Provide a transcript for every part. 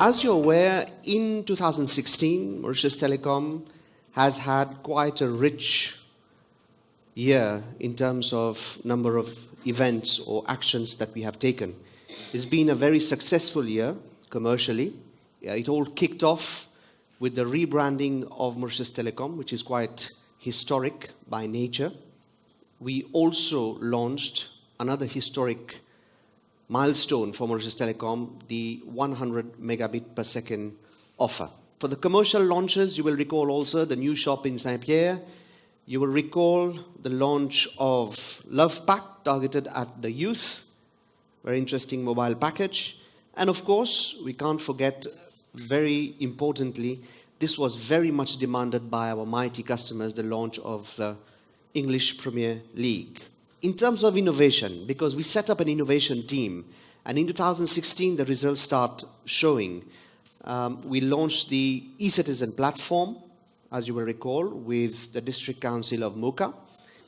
As you're aware, in 2016, Mauritius Telecom has had quite a rich year in terms of number of events or actions that we have taken. It's been a very successful year commercially. It all kicked off with the rebranding of Mauritius Telecom, which is quite historic by nature. We also launched another historic milestone for Mauritius Telecom, the 100 megabit per second offer. For the commercial launches, you will recall also the new shop in Saint-Pierre. You will recall the launch of Love Pack targeted at the youth. Very interesting mobile package. And of course, we can't forget, very importantly, this was very much demanded by our mighty customers, the launch of the English Premier League. In terms of innovation, because we set up an innovation team, and in 2016 the results start showing. We launched the e-citizen platform, as you will recall, with the District Council of Mocha.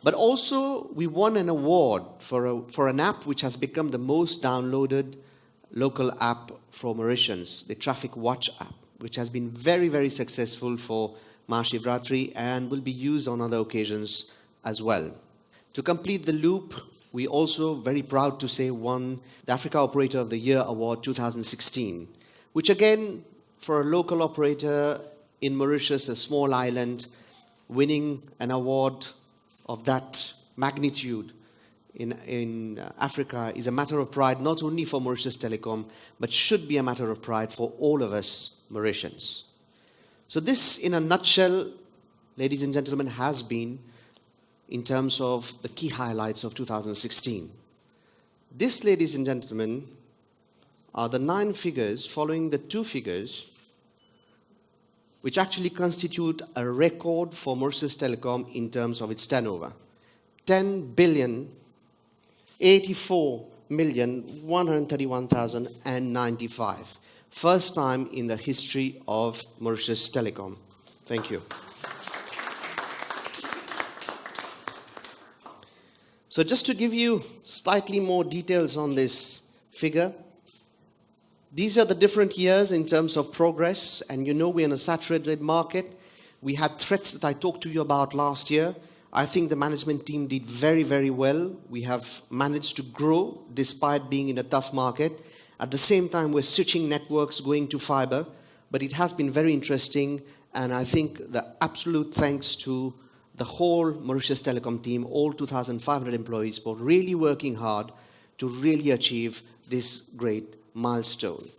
But also we won an award for an app which has become the most downloaded local app for Mauritians, the Traffic Watch app, which has been very, very successful for Mahashivratri and will be used on other occasions as well. To complete the loop, we also very proud to say won the Africa Operator of the Year Award 2016, which again, for a local operator in Mauritius, a small island, winning an award of that magnitude in Africa is a matter of pride, not only for Mauritius Telecom, but should be a matter of pride for all of us Mauritians. So this, in a nutshell, ladies and gentlemen, has been in terms of the key highlights of 2016. This, ladies and gentlemen, are the 9 figures following the 2 figures which actually constitute a record for Mauritius Telecom in terms of its turnover. 10,084,131,095. First time in the history of Mauritius Telecom. Thank you. So just to give you slightly more details on this figure, these are the different years in terms of progress, and you know we're in a saturated market. We had threats that I talked to you about last year. I think the management team did very, very well. We have managed to grow despite being in a tough market. At the same time, we're switching networks, going to fiber, but it has been very interesting, and I think the absolute thanks to the whole Mauritius Telecom team, all 2,500 employees, for really working hard to really achieve this great milestone.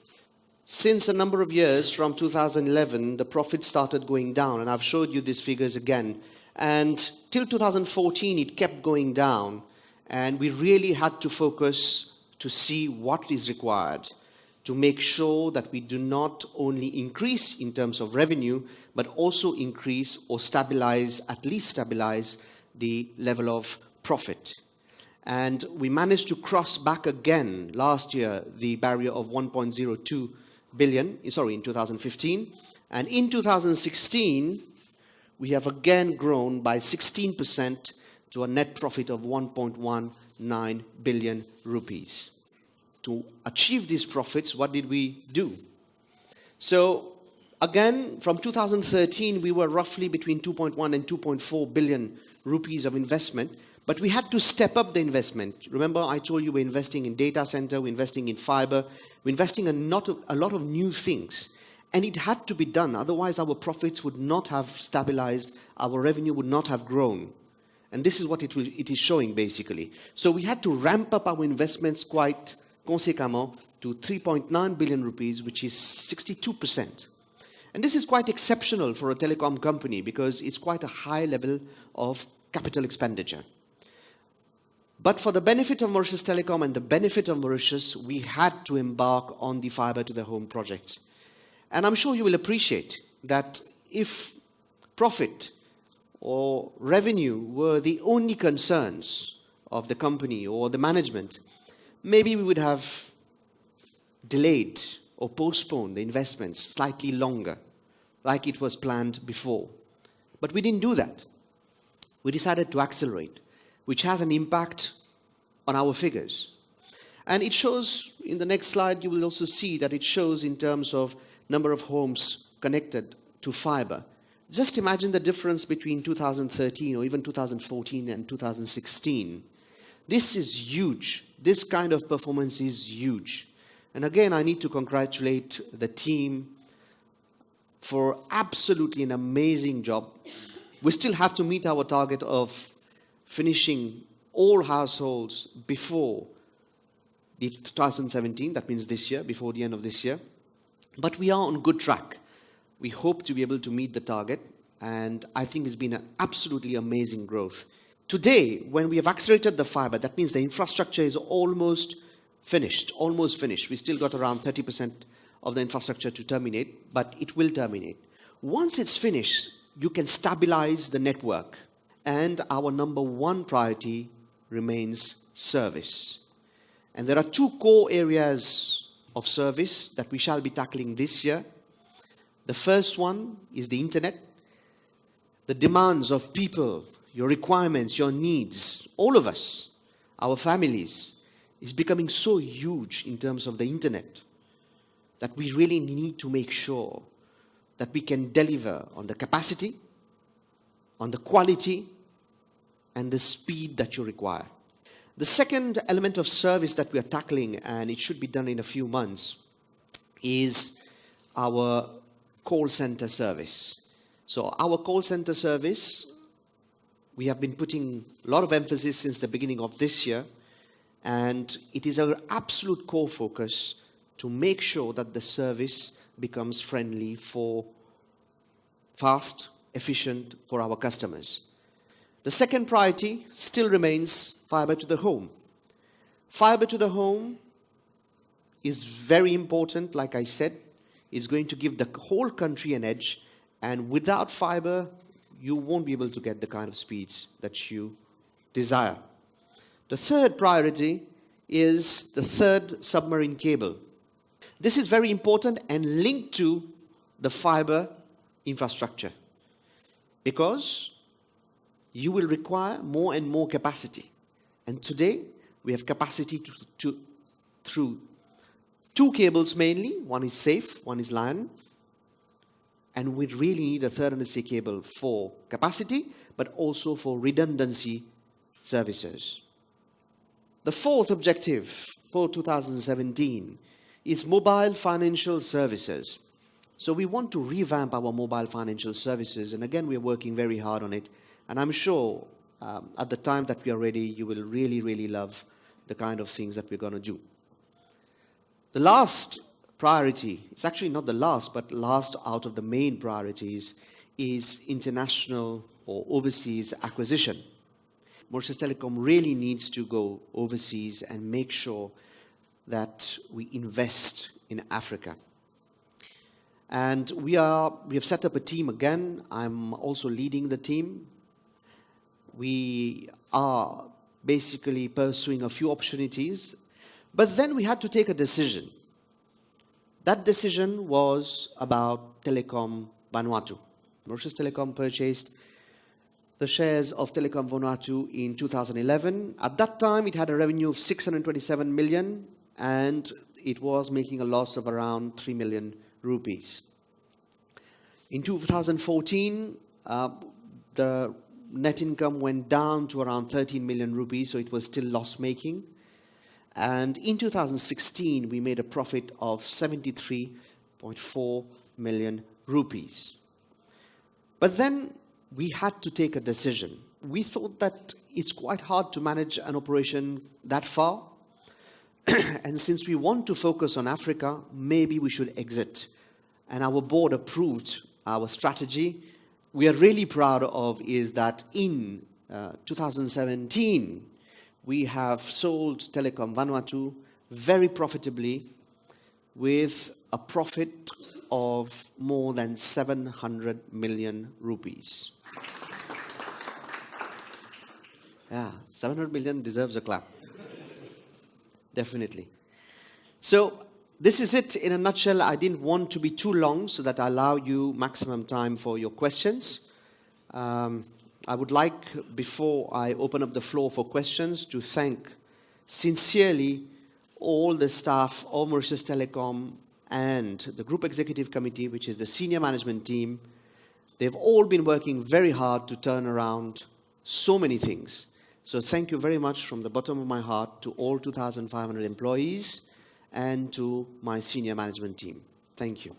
Since a number of years, from 2011, the profit started going down, and I've showed you these figures again. And till 2014, it kept going down, and we really had to focus to see what is required to make sure that we do not only increase in terms of revenue, but also increase or stabilize, at least stabilize, the level of profit. And we managed to cross back again last year the barrier of 1.02 billion, in 2015. And in 2016, we have again grown by 16% to a net profit of 1.19 billion rupees. To achieve these profits, what did we do? So again, from 2013, we were roughly between 2.1 and 2.4 billion rupees of investment, but we had to step up the investment. Remember, I told you we're investing in data center, we're investing in fiber, we're investing in a lot of new things. And it had to be done, otherwise our profits would not have stabilized, our revenue would not have grown. And this is what it is showing, basically. So we had to ramp up our investments quite conséquemment to 3.9 billion rupees, which is 62%. And this is quite exceptional for a telecom company because it's quite a high level of capital expenditure. But for the benefit of Mauritius Telecom and the benefit of Mauritius, we had to embark on the fiber to the home project. And I'm sure you will appreciate that if profit or revenue were the only concerns of the company or the management, maybe we would have delayed or postponed the investments slightly longer, like it was planned before. But we didn't do that. We decided to accelerate, which has an impact on our figures. And it shows in the next slide, you will also see that it shows in terms of number of homes connected to fiber. Just imagine the difference between 2013 or even 2014 and 2016. This is huge. This kind of performance is huge. And again, I need to congratulate the team for absolutely an amazing job. We still have to meet our target of finishing all households before the 2017, that means this year, before the end of this year. But we are on good track. We hope to be able to meet the target, and I think it's been an absolutely amazing growth. Today, when we have accelerated the fiber, that means the infrastructure is almost finished. We still got around 30% of the infrastructure to terminate, but it will terminate. Once it's finished, you can stabilize the network. And our number one priority remains service. And there are two core areas of service that we shall be tackling this year. The first one is the internet. The demands of people, your requirements, your needs, all of us, our families, is becoming so huge in terms of the internet that we really need to make sure that we can deliver on the capacity, on the quality, and the speed that you require. The second element of service that we are tackling, and it should be done in a few months, is our call center service. So our call center service, we have been putting a lot of emphasis since the beginning of this year, and it is our absolute core focus to make sure that the service becomes friendly for fast, efficient for our customers. The second priority still remains fiber to the home. Fiber to the home is very important, like I said. It's going to give the whole country an edge, and without fiber, you won't be able to get the kind of speeds that you desire. The third priority is the third submarine cable. This is very important and linked to the fiber infrastructure, because you will require more and more capacity. And today, we have capacity through two cables mainly. One is SAFE, one is LAN. And we really need a third undersea cable for capacity, but also for redundancy services. The fourth objective for 2017 is mobile financial services. So we want to revamp our mobile financial services, and again, we're working very hard on it. And I'm sure at the time that we are ready, you will really, really love the kind of things that we're going to do. The last priority, it's actually not the last, but last out of the main priorities, is international or overseas acquisition. Mauritius Telecom really needs to go overseas and make sure that we invest in Africa. And we have set up a team again. I'm also leading the team. We are basically pursuing a few opportunities, but then we had to take a decision. That decision was about Telecom Vanuatu. Mauritius Telecom purchased the shares of Telecom Vanuatu in 2011. At that time, it had a revenue of 627 million, and it was making a loss of around 3 million rupees. In 2014, the net income went down to around 13 million rupees, so it was still loss-making. And in 2016, we made a profit of 73.4 million rupees. But then we had to take a decision. We thought that it's quite hard to manage an operation that far. And since we want to focus on Africa, maybe we should exit. And our board approved our strategy. We are really proud of is that in 2017, we have sold Telecom Vanuatu very profitably with a profit of more than 700 million rupees. Yeah, 700 million deserves a clap. Definitely. So this is it in a nutshell. I didn't want to be too long so that I allow you maximum time for your questions. I would like, before I open up the floor for questions, to thank sincerely all the staff of Mauritius Telecom and the Group Executive Committee, which is the senior management team. They've all been working very hard to turn around so many things. So thank you very much from the bottom of my heart to all 2,500 employees and to my senior management team. Thank you.